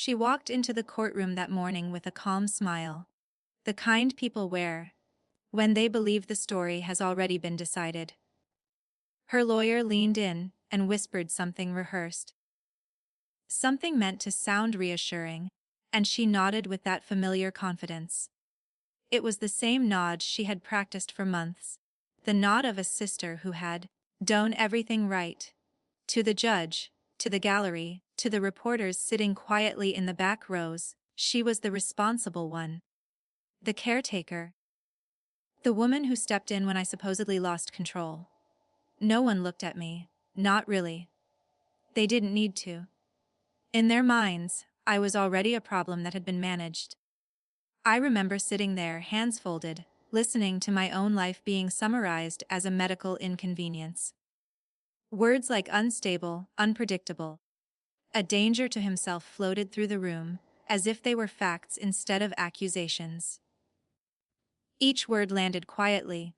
She walked into the courtroom that morning with a calm smile. The kind people wear when they believe the story has already been decided. Her lawyer leaned in and whispered something rehearsed. Something meant to sound reassuring, and she nodded with that familiar confidence. It was the same nod she had practiced for months, the nod of a sister who had done everything right. To the judge, to the gallery, to the reporters sitting quietly in the back rows, she was the responsible one. The caretaker. The woman who stepped in when I supposedly lost control. No one looked at me, not really. They didn't need to. In their minds, I was already a problem that had been managed. I remember sitting there, hands folded, listening to my own life being summarized as a medical inconvenience. Words like unstable, unpredictable, a danger to himself floated through the room, as if they were facts instead of accusations. Each word landed quietly,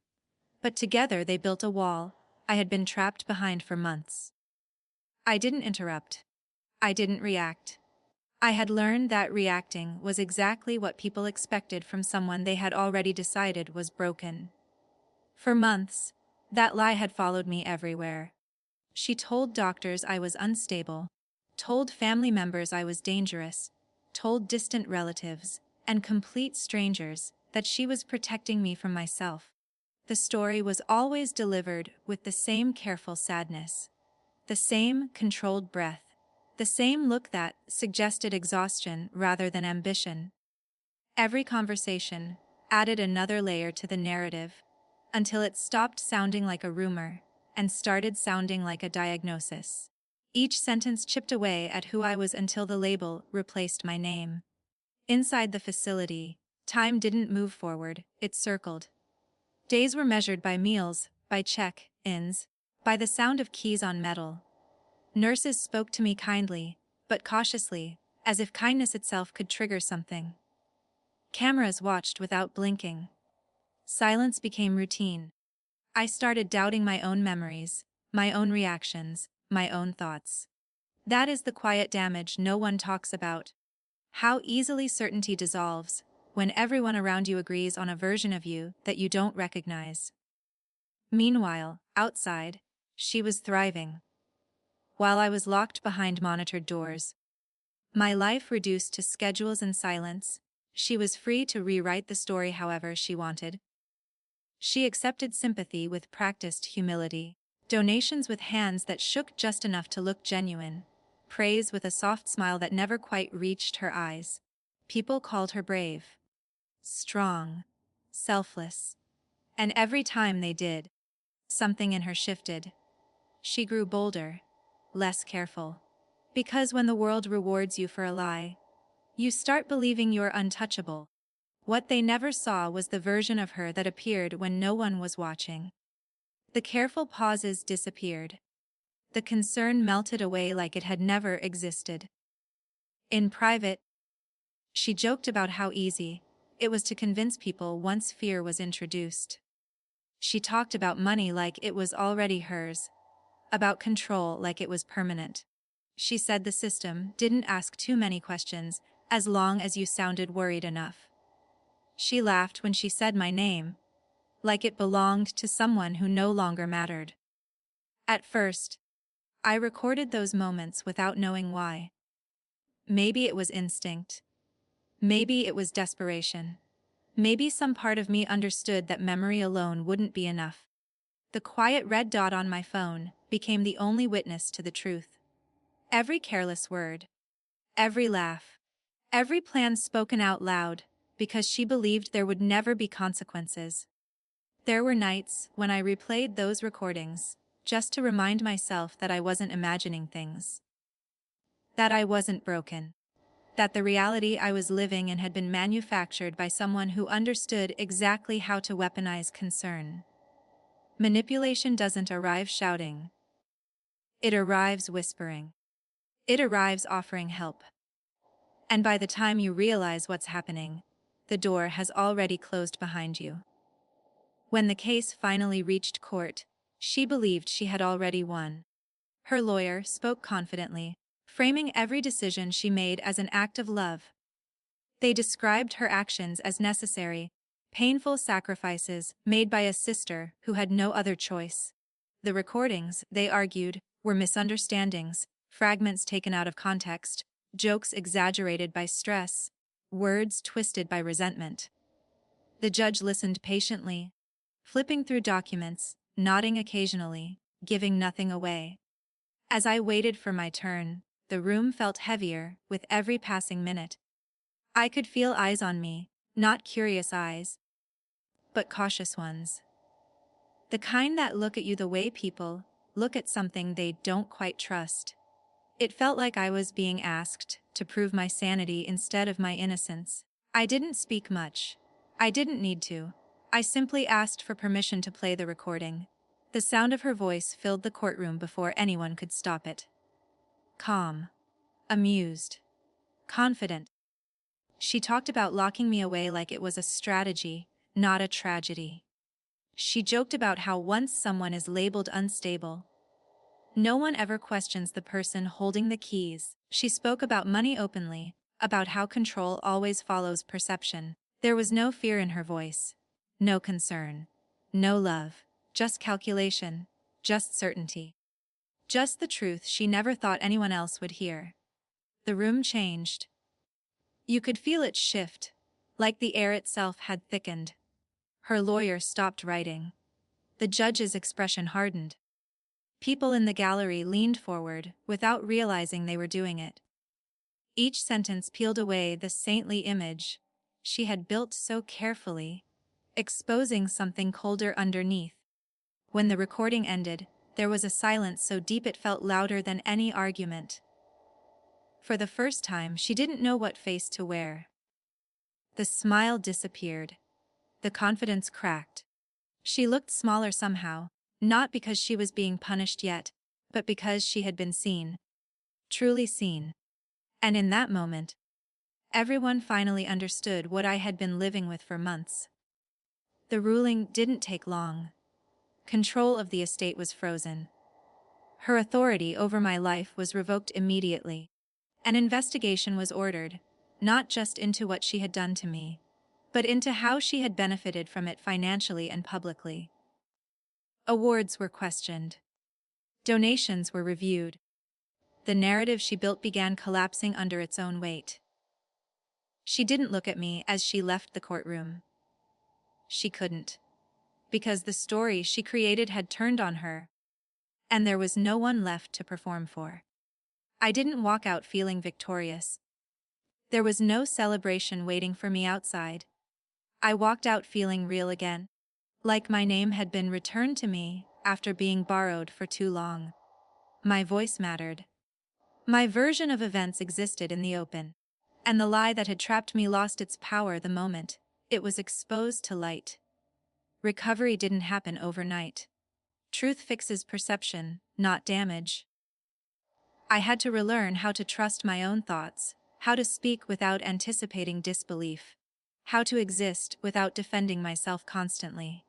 but together they built a wall I had been trapped behind for months. I didn't interrupt. I didn't react. I had learned that reacting was exactly what people expected from someone they had already decided was broken. For months, that lie had followed me everywhere. She told doctors I was unstable, told family members I was dangerous, told distant relatives and complete strangers that she was protecting me from myself. The story was always delivered with the same careful sadness, the same controlled breath, the same look that suggested exhaustion rather than ambition. Every conversation added another layer to the narrative, until it stopped sounding like a rumor and started sounding like a diagnosis. Each sentence chipped away at who I was until the label replaced my name. Inside the facility, time didn't move forward, it circled. Days were measured by meals, by check-ins, by the sound of keys on metal. Nurses spoke to me kindly, but cautiously, as if kindness itself could trigger something. Cameras watched without blinking. Silence became routine. I started doubting my own memories, my own reactions, my own thoughts. That is the quiet damage no one talks about. How easily certainty dissolves when everyone around you agrees on a version of you that you don't recognize. Meanwhile, outside, she was thriving. While I was locked behind monitored doors, my life reduced to schedules and silence, she was free to rewrite the story however she wanted. She accepted sympathy with practiced humility, donations with hands that shook just enough to look genuine, praise with a soft smile that never quite reached her eyes. People called her brave, strong, selfless. And every time they did, something in her shifted. She grew bolder, less careful. Because when the world rewards you for a lie, you start believing you're untouchable. What they never saw was the version of her that appeared when no one was watching. The careful pauses disappeared. The concern melted away like it had never existed. In private, she joked about how easy it was to convince people once fear was introduced. She talked about money like it was already hers, about control like it was permanent. She said the system didn't ask too many questions as long as you sounded worried enough. She laughed when she said my name, like it belonged to someone who no longer mattered. At first, I recorded those moments without knowing why. Maybe it was instinct. Maybe it was desperation. Maybe some part of me understood that memory alone wouldn't be enough. The quiet red dot on my phone became the only witness to the truth. Every careless word, every laugh, every plan spoken out loud, because she believed there would never be consequences. There were nights when I replayed those recordings, just to remind myself that I wasn't imagining things. That I wasn't broken. That the reality I was living in had been manufactured by someone who understood exactly how to weaponize concern. Manipulation doesn't arrive shouting. It arrives whispering. It arrives offering help. And by the time you realize what's happening, the door has already closed behind you. When the case finally reached court, she believed she had already won. Her lawyer spoke confidently, framing every decision she made as an act of love. They described her actions as necessary, painful sacrifices made by a sister who had no other choice. The recordings, they argued, were misunderstandings, fragments taken out of context, jokes exaggerated by stress, words twisted by resentment. The judge listened patiently, flipping through documents, nodding occasionally, giving nothing away. As I waited for my turn, the room felt heavier with every passing minute. I could feel eyes on me, not curious eyes, but cautious ones. The kind that look at you the way people look at something they don't quite trust. It felt like I was being asked to prove my sanity instead of my innocence. I didn't speak much. I didn't need to. I simply asked for permission to play the recording. The sound of her voice filled the courtroom before anyone could stop it. Calm. Amused. Confident. She talked about locking me away like it was a strategy, not a tragedy. She joked about how once someone is labeled unstable, no one ever questions the person holding the keys. She spoke about money openly, about how control always follows perception. There was no fear in her voice. No concern. No love. Just calculation. Just certainty. Just the truth she never thought anyone else would hear. The room changed. You could feel it shift, like the air itself had thickened. Her lawyer stopped writing. The judge's expression hardened. People in the gallery leaned forward without realizing they were doing it. Each sentence peeled away the saintly image she had built so carefully, exposing something colder underneath. When the recording ended, there was a silence so deep it felt louder than any argument. For the first time, she didn't know what face to wear. The smile disappeared. The confidence cracked. She looked smaller somehow, not because she was being punished yet, but because she had been seen. Truly seen. And in that moment, everyone finally understood what I had been living with for months. The ruling didn't take long. Control of the estate was frozen. Her authority over my life was revoked immediately. An investigation was ordered, not just into what she had done to me, but into how she had benefited from it financially and publicly. Awards were questioned. Donations were reviewed. The narrative she built began collapsing under its own weight. She didn't look at me as she left the courtroom. She couldn't. Because the story she created had turned on her, and there was no one left to perform for. I didn't walk out feeling victorious. There was no celebration waiting for me outside. I walked out feeling real again, like my name had been returned to me after being borrowed for too long. My voice mattered. My version of events existed in the open, and the lie that had trapped me lost its power the moment it was exposed to light. Recovery didn't happen overnight. Truth fixes perception, not damage. I had to relearn how to trust my own thoughts, how to speak without anticipating disbelief, how to exist without defending myself constantly.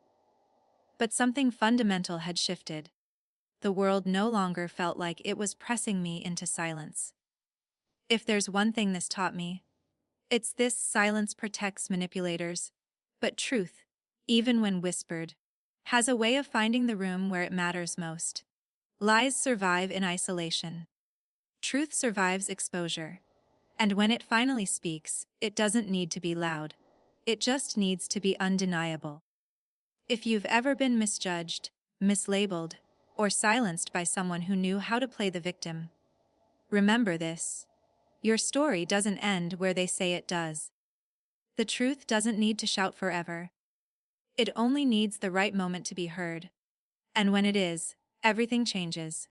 But something fundamental had shifted. The world no longer felt like it was pressing me into silence. If there's one thing this taught me, it's this: silence protects manipulators. But truth, even when whispered, has a way of finding the room where it matters most. Lies survive in isolation. Truth survives exposure. And when it finally speaks, it doesn't need to be loud. It just needs to be undeniable. If you've ever been misjudged, mislabeled, or silenced by someone who knew how to play the victim, remember this: your story doesn't end where they say it does. The truth doesn't need to shout forever. It only needs the right moment to be heard. And when it is, everything changes.